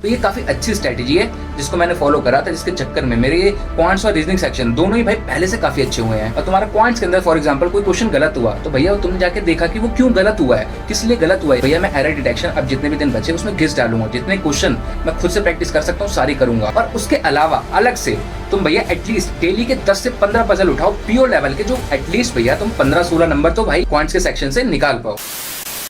तो ये काफी अच्छी स्ट्रेटेजी है जिसको मैंने फॉलो करा था, जिसके चक्कर में मेरे ये क्वांट्स और रीजनिंग सेक्शन दोनों ही भाई पहले से काफी अच्छे हुए हैं। और तुम्हारा क्वांट्स के अंदर फॉर एग्जांपल कोई क्वेश्चन गलत हुआ तो भैया तुमने जाके देखा कि वो क्यों गलत हुआ है, किस लिए गलत हुआ है। भैया मैं एरर डिटेक्शन अब जितने भी दिन बचे उसमें घिस डालूंगा, जितने क्वेश्चन मैं खुद से प्रैक्टिस कर सकता हूँ सारी करूंगा। और उसके अलावा अलग से तुम भैया एटलीस्ट डेली के 10 से 15 पजल उठाओ प्योर लेवल के, जो एटलीस्ट भैया तुम 15-16 नंबर तो भाई क्वांट्स के सेक्शन से निकाल पाओ।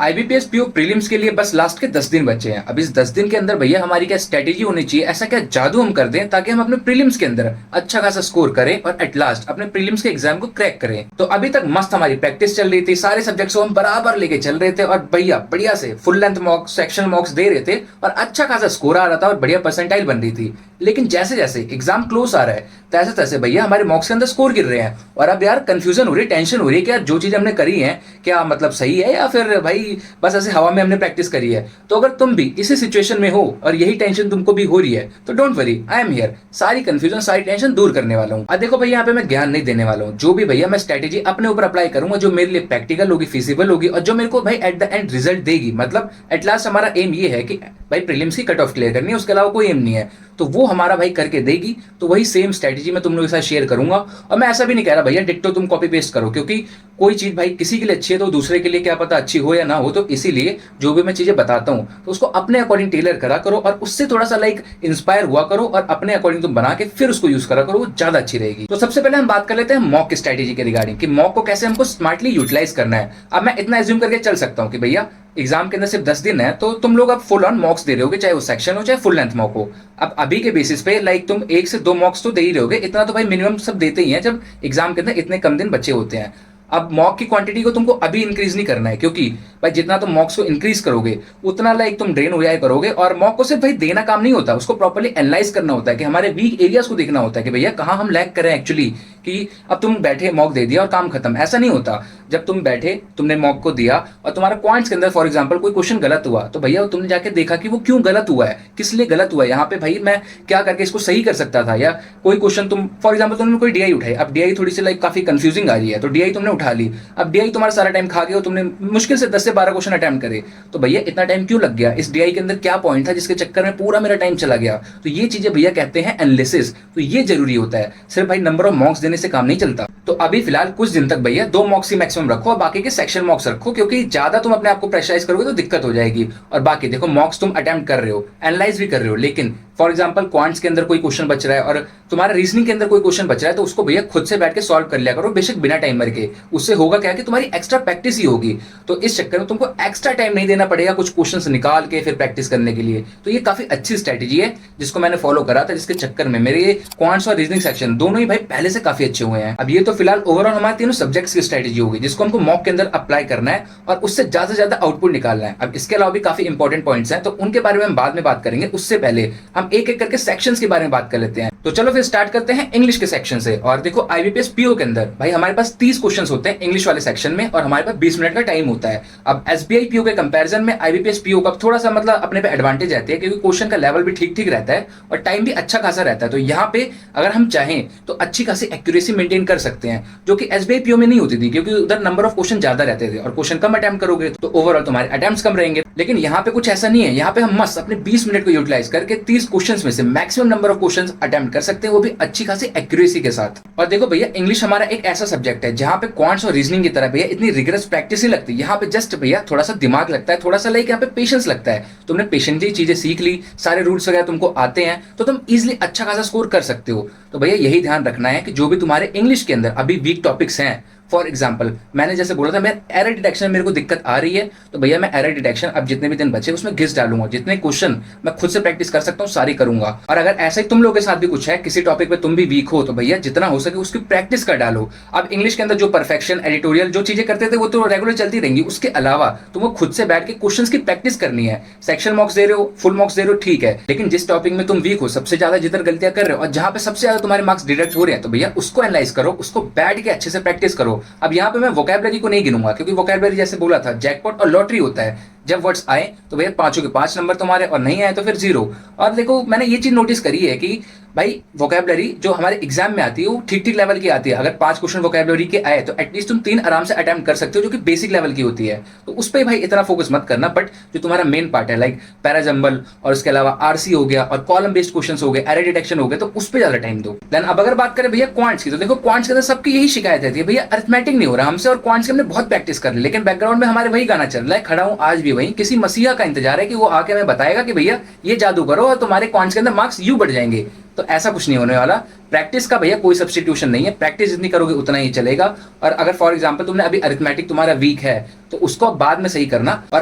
आईबीपीएस पीओ प्रीलिम्स के लिए बस लास्ट के 10 दिन बचे हैं। अब इस 10 दिन के अंदर भैया हमारी क्या स्ट्रेटेजी होनी चाहिए, ऐसा क्या जादू हम कर दें ताकि हम अपने प्रीलिम्स के अंदर अच्छा खासा स्कोर करें और एट लास्ट अपने प्रीलिम्स के एग्जाम को क्रैक करें। तो अभी तक मस्त हमारी प्रैक्टिस चल रही थी, सारे सब्जेक्ट्स को हम बराबर लेके चल रहे थे और भैया बढ़िया से full length mocks section mocks दे रहे थे और अच्छा खासा स्कोर आ रहा था और बढ़िया परसेंटाइल बन रही थी। लेकिन जैसे जैसे एग्जाम क्लोज आ रहा है तैसे तैसे भैया हमारे मॉक्स के अंदर स्कोर गिर रहे हैं और अब यार कंफ्यूजन हो रही है, टेंशन हो रही है कि यार जो चीज हमने करी है क्या मतलब सही है या फिर भाई बस ऐसे हवा में हमने प्रैक्टिस करी है। तो अगर तुम भी इसी सिचुएशन में हो और यही टेंशन तुमको भी हो रही है तो don't worry, I am here, सारी कंफ्यूजन सारी टेंशन दूर करने वाला हूँ। अब देखो भैया यहाँ पे मैं ज्ञान नहीं देने वाला हूँ, जो भी भैया मैं स्ट्रेटेजी अपने ऊपर अप्लाई करूंगा जो मेरे लिए प्रैक्टिकल होगी, फिजिबल होगी और जो मेरे को भाई एट द एंड रिजल्ट देगी। मतलब एट लास्ट हमारा एम ये है कि भाई प्रीलिम्स की कट ऑफ क्लियर करनी है, उसके अलावा कोई एम नहीं है, तो वो हमारा भाई करके देगी। तो वही सेम स्ट्रेटेजी मैं तुम लोगों के साथ शेयर करूंगा और मैं ऐसा भी नहीं कह रहा भैया डिट्टो तुम कॉपी पेस्ट करो, क्योंकि कोई चीज भाई किसी के लिए अच्छी है तो दूसरे के लिए क्या पता अच्छी हो या ना हो। तो इसीलिए जो भी मैं चीजें बताता हूं तो उसको अपने अकॉर्डिंग टेलर करा करो और उससे थोड़ा सा लाइक इंस्पायर हुआ करो और अपने अकॉर्डिंग तुम बना के फिर उसको यूज करा करो, वो ज्यादा अच्छी रहेगी। तो सबसे पहले हम बात कर लेते हैं मॉक की स्ट्रेटेजी के रिगार्डिंग कि मॉक को कैसे हमको स्मार्टली यूटिलाइज करना है। अब मैं इतना एज्यूम करके चल सकता हूँ कि भैया एग्जाम के अंदर सिर्फ 10 दिन है तो तुम लोग अब फुल ऑन मॉक्स दे रहे होगे, चाहे वो सेक्शन हो चाहे फुल लेंथ मॉक हो। अब अभी के बेसिस पे लाइक तुम 1 से 2 मॉक्स तो दे ही रहोगे, इतना तो भाई मिनिमम सब देते ही हैं जब एग्जाम के अंदर इतने कम दिन बचे होते हैं। अब मॉक की क्वांटिटी को तुमको अभी इंक्रीज नहीं करना है, क्योंकि भाई जितना तुम मॉक्स को इंक्रीज करोगे उतना लाइक तुम ड्रेन हो जाए करोगे। और मॉक को सिर्फ भाई देना काम नहीं होता, उसको प्रॉपर्ली एनालाइज करना होता है कि हमारे वीक एरियाज को देखना होता है कि भैया कहाँ हम लैग कर रहे हैं एक्चुअली। कि अब तुम बैठे मॉक दे दिया और काम खत्म, ऐसा नहीं होता। जब तुम बैठे तुमने मॉक को दिया और तुम्हारा क्वांट्स के अंदर फॉर एग्जांपल कोई क्वेश्चन गलत हुआ तो भैया तुमने जाके देखा कि वो क्यों गलत हुआ है, किस लिए गलत हुआ है, यहाँ पे भाई मैं क्या करके इसको सही कर सकता था। या कोई क्वेश्चन तुम फॉर एग्जांपल तुमने कोई डीआई उठाई, अब डीआई थोड़ी सी लाइक काफी कंफ्यूजिंग आ रही है तो डीआई तुमने उठा ली, अब डीआई तुम्हारा सारा टाइम खा गया, तुमने मुश्किल से 10 से 12 क्वेश्चन अटेम्प्ट करे तो भैया इतना टाइम क्यों लग गया, इस डीआई के अंदर क्या पॉइंट था जिसके चक्कर में पूरा मेरा टाइम चला गया। तो ये चीजें भैया कहते हैं एनालिसिस, तो ये जरूरी होता है, सिर्फ भाई नंबर ऑफ मॉक्स देने से काम नहीं चलता। तो अभी फिलहाल कुछ दिन तक भैया 2 मॉक्स ही मैक्सिमम रखो और बाकी के सेक्शन मॉक्स रखो, क्योंकि ज्यादा तुम अपने आप को प्रेशराइज करोगे तो दिक्कत हो जाएगी। और बाकी देखो मॉक्स तुम अटेम्प्ट कर रहे हो, एनालाइज भी कर रहे हो, लेकिन फॉर एग्जांपल क्वांट्स के अंदर कोई क्वेश्चन बच रहा है और तुम्हारा रीजनिंग के अंदर कोई क्वेश्चन बच रहा है तो उसको भैया खुद से बैठ के सॉल्व कर लिया करो, बेशक बिना टाइमर के। उससे होगा क्या कि तुम्हारी एक्स्ट्रा प्रैक्टिस ही होगी, तो इस चक्कर में तुमको एक्स्ट्रा टाइम नहीं देना पड़ेगा कुछ क्वेश्चंस निकाल के फिर प्रैक्टिस करने के लिए। तो ये काफी अच्छी स्ट्रेटेजी है जिसको मैंने फॉलो करा था, जिसके चक्कर में मेरे क्वांट्स और रीजनिंग सेक्शन दोनों ही भाई पहले से काफी अच्छे हुए हैं। अब ये तो फिलहाल ओवरऑल हमारे तीनों सब्जेक्ट्स की स्ट्रेटेजी होगी जिसको हमको मॉक के अंदर अप्लाई करना है और उससे ज्यादा से ज्यादा आउटपुट निकालना है। अब इसके अलावा भी काफी इंपॉर्टेंट पॉइंट्स हैं तो उनके बारे में हम बाद में बात करेंगे, उससे पहले हम एक एक करके सेक्शंस के बारे में बात कर लेते हैं। तो चलो फिर स्टार्ट करते हैं इंग्लिश के सेक्शन से। और देखो आईबीपीएस पीओ के अंदर भाई हमारे पास 30 क्वेश्चंस होते हैं इंग्लिश वाले सेक्शन में और हमारे पास 20 मिनट का टाइम होता है। अब एसबीआई पीओ के कंपैरिजन में आईबीपीएस पीओ का थोड़ा सा मतलब अपने पे एडवांटेज रहती है, क्योंकि क्वेश्चन का लेवल भी ठीक ठीक रहता है और टाइम भी अच्छा खासा रहता है। तो यहाँ पे अगर हम चाहें तो अच्छी खासी एक्यूरेसी मेंटेन कर सकते हैं, जो कि एसबीआई पीओ में नहीं होती थी, क्योंकि उधर नंबर ऑफ क्वेश्चन ज्यादा रहते थे और क्वेश्चन कम अटेम्प्ट करोगे तो ओवरऑल तुम्हारे अटेम्प्ट्स कम रहेंगे। लेकिन यहाँ पे कुछ ऐसा नहीं है, यहाँ पे हम मस्त अपने 20 मिनट को यूटिलाइज करके 30 क्वेश्चंस में से maximum number of questions attempt कर सकते हैं, वो भी अच्छी खासी एक्यूरेसी के साथ। और देखो भैया इंग्लिश हमारा एक ऐसा सब्जेक्ट है जहाँ पे क्वांट्स और रीजनिंग की तरह भैया इतनी रिगरस प्रैक्टिस ही लगती है। यहाँ पे जस्ट भैया थोड़ा सा दिमाग लगता है, थोड़ा सा लाइक यहाँ पे पेशेंस लगता है। तुमने पेशेंटली चीजें सीख ली, सारे रूल्स वगैरह तुमको आते हैं तो तुम इजिली अच्छा खासा स्कोर कर सकते हो। तो भैया यही ध्यान रखना है कि जो भी तुम्हारे इंग्लिश के अंदर अभी वीक टॉपिक्स हैं, फॉर एग्जाम्पल मैंने जैसे बोला था मैं एरर डिटेक्शन मेरे को दिक्कत आ रही है तो भैया मैं एरर डिटेक्शन अब जितने भी दिन बचे उसमें घिस डालूंगा, जितने क्वेश्चन मैं खुद से प्रैक्टिस कर सकता हूँ सारी करूंगा। और अगर ऐसा ही तुम लोगों के साथ भी कुछ है, किसी टॉपिक पे तुम भी वीक हो तो भैया जितना हो सके उसकी प्रैक्टिस कर डालो। अब इंग्लिश के अंदर जो परफेक्शन एडिटोरियल जो चीजें करते थे वो तो रेगुलर चलती रहेंगी, उसके अलावा तुमको खुद से बैठ के क्वेश्चन की प्रैक्टिस करनी है। सेक्शन मॉक्स दे रहे हो, फुल मॉक्स दे रहे हो, ठीक है, लेकिन जिस टॉपिक में तुम वीक हो, सबसे ज्यादा जिधर गलतियां कर रहे हो और जहां पे सबसे ज्यादा तुम्हारे मार्क्स डिडक्ट हो रहे हैं तो भैया उसको एनालाइज करो, उसको बैठ के अच्छे से प्रैक्टिस करो। अब यहाँ पे मैं वोकैबुलरी को नहीं गिनूंगा, क्योंकि वोकैबुलरी जैसे बोला था जैकपॉट और लॉटरी होता है, जब वर्ड्स आए तो भैया 5 के 5 नंबर तुम्हारे, और नहीं आए तो फिर 0। और देखो मैंने ये चीज नोटिस करी है कि भाई वोकैबुलरी जो हमारे एग्जाम में आती है वो ठीक ठीक लेवल की आती है। अगर 5 क्वेश्चन वोकैबुलरी के आए तो एटलीस्ट तुम 3 आराम से अटेम्प्ट कर सकते हो, जो कि बेसिक लेवल की होती है। तो उस पर भाई इतना फोकस मत करना, बट जो तुम्हारा मेन पार्ट है लाइक पैराजम्बल और उसके अलावा आरसी हो गया और कॉलम बेस्ड क्वेश्चन हो गए, एरर डिटेक्शन हो गए, तो उस पर ज्यादा टाइम दो। देन अब अगर बात करें भैया क्वांट्स की, तो देखो क्वांट्स के अंदर सबकी यही शिकायत रहती है, भैया अरिथमेटिक नहीं हो रहा हमसे, और क्वांट्स की हमने बहुत प्रैक्टिस कर ली, लेकिन बैकग्राउंड में हमारे वही गाना चल रहा है, खड़ा हूं आज भी वही, किसी मसीहा का इंतजार है कि वो आके हमें बताएगा कि भैया ये जादू करो और तुम्हारे क्वांट्स के अंदर मार्क्स यूं बढ़ जाएंगे। तो ऐसा कुछ नहीं होने वाला। प्रैक्टिस का भैया कोई सब्स्टिट्यूशन नहीं है, प्रैक्टिस जितनी करोगे उतना ही चलेगा। और अगर फॉर एग्जांपल तुमने अभी अरिथमेटिक तुम्हारा वीक है तो उसको बाद में सही करना, और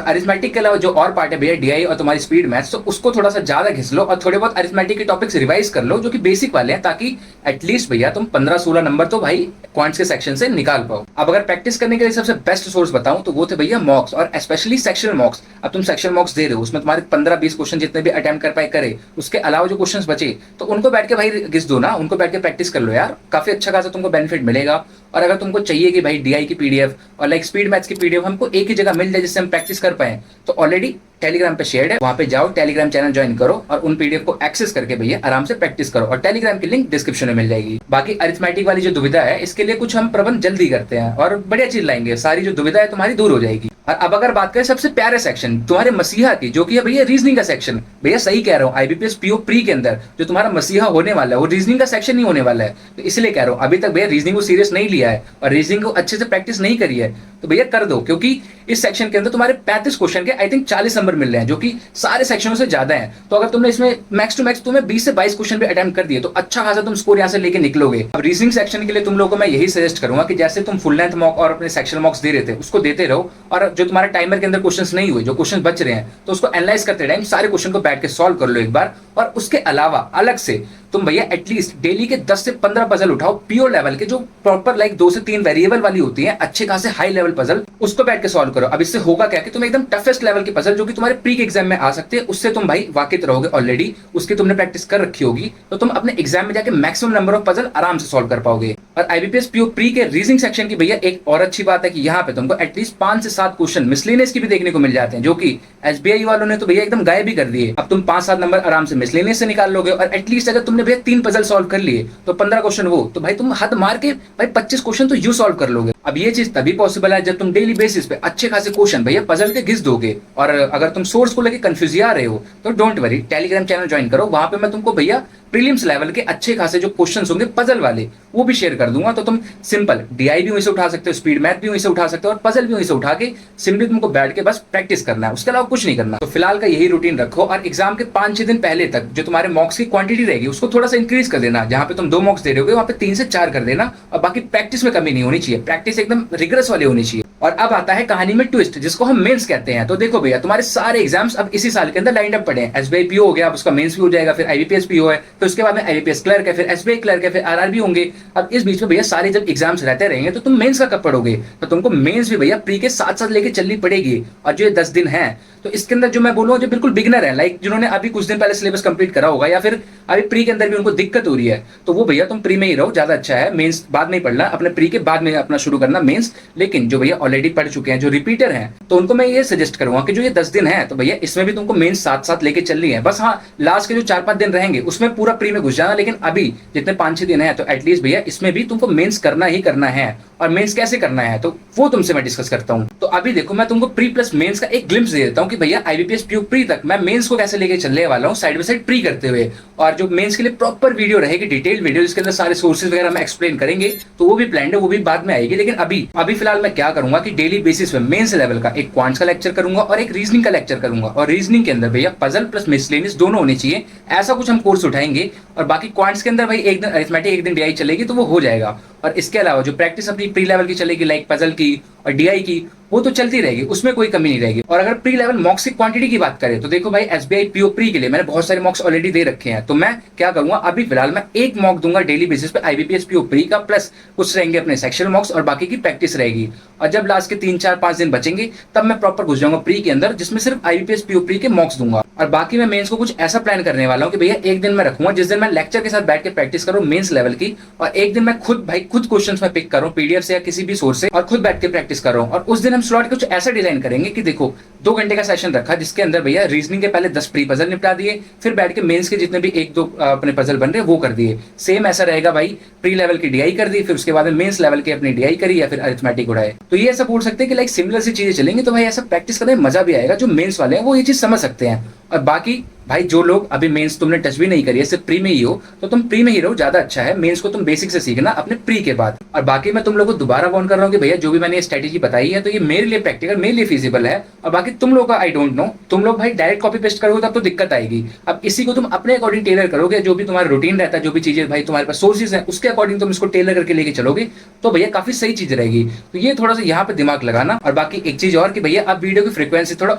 अरिथमेटिक के अलावा जो और पार्ट है भैया डीआई और तुम्हारी स्पीड मैथ्स, तो उसको थोड़ा सा ज्यादा घिस लो और थोड़े बहुत अरिथमेटिक के टॉपिक्स रिवाइज कर लो जो कि बेसिक वाले हैं, ताकि एटलीस्ट भैया तुम 15-16 नंबर तो भाई क्वांट्स के सेक्शन से निकाल पाओ। अब अगर प्रैक्टिस करने के लिए सबसे बेस्ट सोर्स बताऊं तो वो थे भैया मॉक्स, और स्पेशली सेक्शनल मॉक्स। अब तुम सेक्शनल मॉक्स दे रहे हो, उसमें तुम्हारे 15-20 क्वेश्चन जितने भी अटेम्प्ट कर पाए करे, उसके अलावा जो क्वेश्चन बचे तो उनको बैठ के भाई घिस दो ना, उनको बैठ के प्रैक्टिस कर लो यार, काफी अच्छा खासा तुमको बेनिफिट मिलेगा। और अगर तुमको चाहिए कि भाई डीआई की पीडीएफ और लाइक स्पीड मैथ्स की पीडीएफ हमको एक ही जगह मिल जाए जिससे हम प्रैक्टिस कर पाए, तो ऑलरेडी टेलीग्राम पे शेयर है, वहां पे जाओ, टेलीग्राम चैनल ज्वाइन करो और उन पीडीएफ को एक्सेस करके भैया आराम से प्रैक्टिस करो, और टेलीग्राम की लिंक डिस्क्रिप्शन में मिल जाएगी। बाकी अरिथमेटिक वाली जो दुविधा है इसके लिए कुछ हम प्रबंध जल्दी करते हैं और बढ़िया चीज लाएंगे, सारी जो दुविधा है तुम्हारी दूर हो जाएगी। और अब अगर बात करें सबसे प्यारे सेक्शन तुम्हारे मसीहा की, जो कि है भैया रीजनिंग का सेक्शन, भैया सही कह रहा हूँ, आईबीपीएस पीओ प्री के अंदर जो तुम्हारा मसीहा होने वाला है वो रीजनिंग का सेक्शन नहीं होने वाला है। तो इसलिए कह रहा हूँ, अभी तक भैया रीजनिंग को सीरियस नहीं लिया है और रीजनिंग को अच्छे से प्रैक्टिस नहीं करी है, तो भैया कर दो, क्योंकि इस सेक्शन के अंदर तुम्हारे 35 क्वेश्चन के आई थिंक 40 नंबर मिल रहे हैं, जो कि सारे सेक्शनों से ज्यादा हैं। तो अगर तुमने इसमें मैक्स टू मैक्स तुम्हें 20 से 22 क्वेश्चन भी अटेम्प्ट कर दिए तो अच्छा खासा तुम स्कोर यहाँ से लेके निकलोगे। अब रीजनिंग सेक्शन के लिए तुम लोगों को मैं यही सजेस्ट करूंगा कि जैसे तुम फुल लेंथ मॉक और अपने सेक्शन मॉक्स दे रहे थे उसको देते रहो, और जो तुम्हारे टाइमर के अंदर क्वेश्चंस नहीं हुए, जो क्वेश्चन बच रहे हैं, तो उसको एनालाइज करते टाइम सारे क्वेश्चन को बैठ के सॉल्व कर लो एक बार। और उसके अलावा अलग से तुम भैया एटलीस्ट डेली के 10 से 15 पजल उठाओ पीओ लेवल के, जो प्रॉपर लाइक 2 से 3 वेरिएबल वाली होती हैं, अच्छे खासे हाई लेवल पजल, उसको बैठ के सॉल्व करो। अब इससे होगा क्या कि तुम एकदम टफेस्ट लेवल की पजल जो कि तुम्हारे प्री के एग्जाम में आ सकते हैं, उससे तुम भाई वाकिफ रहोगे, ऑलरेडी उसकी तुमने प्रैक्टिस कर रखी होगी, तो तुम अपने एग्जाम में जाके मैक्सिमम नंबर ऑफ पजल आराम से सॉल्व कर पाओगे। और आईबीपीएस पीओ प्री के रीजनिंग सेक्शन की भैया एक और अच्छी बात है कि यहाँ पे तुमको एटलीस्ट 5 से 7 क्वेश्चन मिसलेनियस की भी देखने को मिल जाते हैं, जो कि एसबीआई वालों ने तो भैया एकदम गायब ही कर दिए। अब तुम 5-7 नंबर आराम से मिसलेनियस से निकाल लोगे, और एटलीस्ट अगर तुमने भैया 3 पजल सॉल्व कर लिए तो 15 क्वेश्चन वो, तो भाई तुम हद मार के भाई 25 क्वेश्चन तो यू सॉल्व कर लोगे। अब ये चीज तभी पॉसिबल है जब तुम डेली बेसिस पे अच्छे खासे क्वेश्चन भैया पजल के घिस दोगे। और अगर तुम सोर्स को लेके कंफ्यूज आ रहे हो तो don't worry, Telegram channel join करो, वहां पे मैं तुमको भैया प्रीलिम्स लेवल के अच्छे खासे जो क्वेश्चंस होंगे पजल वाले वो भी शेयर कर दूंगा, तो तुम सिंपल डीआई भी वहीं से उठा सकते हो, स्पीड मैथ भी वहीं से उठा सकते हो, और पजल भी वहीं से उठा के सिंपली तुमको बैठ के बस प्रैक्टिस करना है, उसके अलावा कुछ नहीं करना। तो फिलहाल का यही रूटीन रखो, और एग्जाम के 5-6 दिन पहले तक जो तुम्हारे मॉक्स की क्वांटिटी रहेगी उसको थोड़ा सा इंक्रीज कर देना। जहां पे तुम 2 मॉक्स दे रहे हो वहां पे 3 से 4 कर देना, और बाकी प्रैक्टिस में कमी नहीं होनी चाहिए, प्रैक्टिस एकदम रिगरस वाली होनी चाहिए। और अब आता है कहानी में ट्विस्ट, जिसको हम मेंस कहते हैं। तो देखो भैया तुम्हारे सारे एग्जाम्स अब इसी साल के अंदर लाइन अप पड़े हैं। एसबीआई पीओ हो गया, अब उसका मेंस भी हो जाएगा, फिर आईबीपीएस पीओ है, फिर उसके बाद में आईबीपीएस क्लर्क है, फिर एसबीआई क्लर्क है, फिर आरआरबी होंगे। अब इस बीच में भैया सारे जब एग्जाम्स रहते रहेंगे तो तुम मेंस का कब पढ़ोगे? तो तुमको मेंस भी भैया प्री के साथ साथ लेके चलनी पड़ेगी। और जो ये 10 दिन है तो इसके अंदर जो मैं बोलूँ जो बिल्कुल बिगनर है, लाइक जिन्होंने अभी कुछ दिन पहले सिलेबस कंप्लीट करा होगा या फिर अभी प्री के अंदर भी उनको दिक्कत हो रही है, तो वो भैया तुम प्री में ही रहो, ज्यादा अच्छा है। मेंस बाद में ही पढ़ना, अपने प्री के बाद में अपना शुरू करना मेंस। लेकिन जो भैया ऑलरेडी पढ़ चुके हैं, जो रिपीटर हैं, तो उनको मैं ये सजेस्ट करूंगा कि जो ये 10 दिन है तो भैया इसमें भी तुमको मेंस साथ साथ लेके चलनी है। बस हाँ, लास्ट के जो 4-5 दिन रहेंगे उसमें पूरा प्री में घुस जाना, लेकिन अभी जितने 5-6 दिन है तो एटलीस्ट भैया इसमें भी तुमको मेंस करना ही करना है। और मेंस कैसे करना है तो वो तुमसे मैं डिस्कस करता हूँ। तो अभी देखो मैं तुमको प्री प्लस मेंस का एक ग्लिम्स दे देता हूँ कि भैया आईबीपीएस पीओ प्री तक मैं मेंस को कैसे लेके चलने वाला हूँ, साइड बाय साइड प्री करते हुए। और जो मेंस के लिए प्रॉपर वीडियो रहेगी, डिटेल वीडियो, जिसके अंदर सारे सोर्सेज वगैरह मैं एक्सप्लेन करेंगे, तो वो भी प्लान है, वो भी बाद में आएगी। लेकिन अभी फिलहाल मैं क्या करूंगा कि डेली बेसिस पे मेंस लेवल का एक क्वांट्स का लेक्चर करूंगा और एक रीजनिंग का लेक्चर करूंगा। और रीजनिंग के अंदर भैया पजल प्लस मिसलेनियस दोनों होने चाहिए, ऐसा कुछ हम कोर्स उठाएंगे। और बाकी क्वांट्स के अंदर भाई एक दिन अरिथमेटिक, एक दिन डीआई चलेगी, तो वो हो जाएगा। और इसके अलावा जो प्रैक्टिस अपनी प्री लेवल की चलेगी, लाइक पजल की और डीआई की, वो तो चलती रहेगी, उसमें कोई कमी नहीं रहेगी। और अगर प्री लेवल मॉक्स की क्वांटिटी की बात करें तो देखो भाई एसबीआई पीओ प्री के लिए मैंने बहुत सारे मॉक्स ऑलरेडी दे रखे हैं। तो मैं क्या करूंगा, अभी फिलहाल मैं एक मॉक दूंगा डेली बेसिस पे आईबीपीएस पीओ प्री का, प्लस कुछ रहेंगे अपने सेक्शनल मॉक्स, और बाकी की प्रैक्टिस रहेगी। और जब लास्ट के 3-4-5 दिन बचेंगे तब मैं प्रॉपर घुस जाऊंगा प्री के अंदर, जिसमें सिर्फ आईबीपीएस पीओ प्री के मॉक्स दूंगा। और बाकी मैं मेंस को कुछ ऐसा प्लान करने वाला हूँ कि भैया एक दिन मैं रखूंगा जिस दिन मैं लेक्चर के साथ बैठ के प्रैक्टिस करूँ मेंस लेवल की, और एक दिन मैं खुद क्वेश्चंस में पिक करूँ पीडीएफ से या किसी भी सोर्स से और खुद बैठ के प्रैक्टिस करूँ। और उस दिन हम स्लॉट कुछ ऐसा डिजाइन करेंगे कि देखो 2 घंटे का सेशन रखा जिसके अंदर भैया रीजनिंग के पहले 10 प्री पजल निपटा दिए, फिर बैठ के मेंस के जितने भी 1-2 अपने पजल बन रहे वो कर दिए। सेम ऐसा रहेगा भाई, प्री लेवल की डीआई कर दी, फिर उसके बाद मेंस लेवल की अपनी डीआई करी या फिर अरिथमेटिक उड़ाए। तो ये ऐसा बोल सकते हैं कि लाइक सिमिलर सी चीजें चलेंगी, तो भाई ऐसा प्रैक्टिस करने में मजा भी आएगा। जो मेंस वाले हैं वो ये चीज समझ सकते हैं। और बाकी भाई जो लोग अभी मेंस तुमने टच भी नहीं करी है, सिर्फ प्री में ही हो, तो तुम प्री में ही रहो, ज्यादा अच्छा है। मेंस को तुम बेसिक से सीखना अपने प्री के बाद। और बाकी मैं तुम लोगों को दोबारा वार्न कर रहा हूँ कि भैया जो भी मैंने ये स्ट्रेटेजी बताई है तो ये मेरे लिए प्रैक्टिकल, मेरे लिए फीजिबल है। और बाकी तुम लोग का आई डोंट नो, तुम लोग भाई डायरेक्ट कॉपी पेस्ट करोगे तब तो दिक्कत आएगी। अब इसी को तुम अपने अकॉर्डिंग टेलर करोगे, जो भी तुम्हारा रूटीन रहता है, जो भी चीजें भाई तुम्हारे पास सोर्सेज है उसके अकॉर्डिंग तुम इसको टेलर करके लेके चलोगे तो भैया काफी सही चीज रहेगी। तो ये थोड़ा सा यहाँ पे दिमाग लगाना। और बाकी एक चीज और कि भैया अब वीडियो की फ्रीक्वेंसी थोड़ा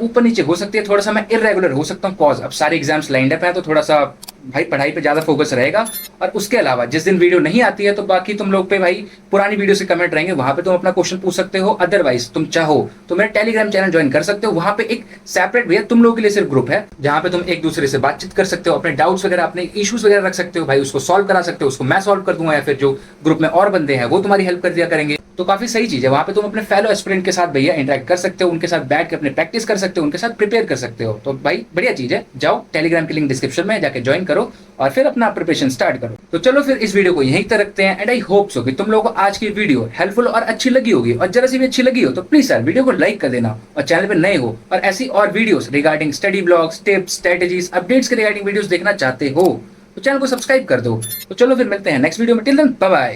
ऊपर नीचे हो सकती है, थोड़ा सा मैं इरेगुलर हो सकता हूँ, कॉज अब सारे एग्जाम्स लाइंड अप है तो थोड़ा सा भाई पढ़ाई पे ज्यादा फोकस रहेगा। और उसके अलावा जिस दिन वीडियो नहीं आती है तो बाकी तुम लोग पे भाई पुरानी वीडियो से कमेंट रहेंगे, वहां पे तुम अपना क्वेश्चन पूछ सकते हो। अदरवाइज तुम चाहो तो मेरा टेलीग्राम चैनल ज्वाइन कर सकते हो, वहां पे एक सेपरेट भैया तुम लोगों के लिए सिर्फ ग्रुप है जहां पे तुम एक दूसरे से बातचीत कर सकते हो, अपने डाउट्स वगैरह अपने इश्यूज वगैरह रख सकते हो भाई, उसको सॉल्व करा सकते हो, उसको मैं सॉल्व कर दूंगा या फिर जो ग्रुप में और बंदे हैं वो तुम्हारी हेल्प कर दिया करेंगे। तो काफी सही चीज है, वहां पे तुम अपने फेलो एस्पिरेंट के साथ भैया इंटरेक्ट कर सकते हो, उनके साथ बैठ के अपने प्रैक्टिस कर सकते हो, उनके साथ प्रिपेयर कर सकते हो। तो भाई बढ़िया चीज है, जाओ टेलीग्राम की लिंक डिस्क्रिप्शन में जाके ज्वाइन करो और फिर अपना प्रिपरेशन स्टार्ट करो। तो चलो फिर इस वीडियो को यहीं तक रखते हैं एंड आई होप सो कि तुम लोगों को आज की वीडियो हेल्पफुल और अच्छी लगी होगी। और जरा सी भी अच्छी लगी हो तो प्लीज यार वीडियो को लाइक कर देना, और चैनल पे नए हो और ऐसी और videos regarding study blogs, tips, strategies, updates के रिगार्डिंग वीडियोस देखना चाहते हो तो चैनल को सब्सक्राइब कर दो। तो चलो फिर मिलते हैं नेक्स्ट वीडियो में, टिल देन बाय बाय।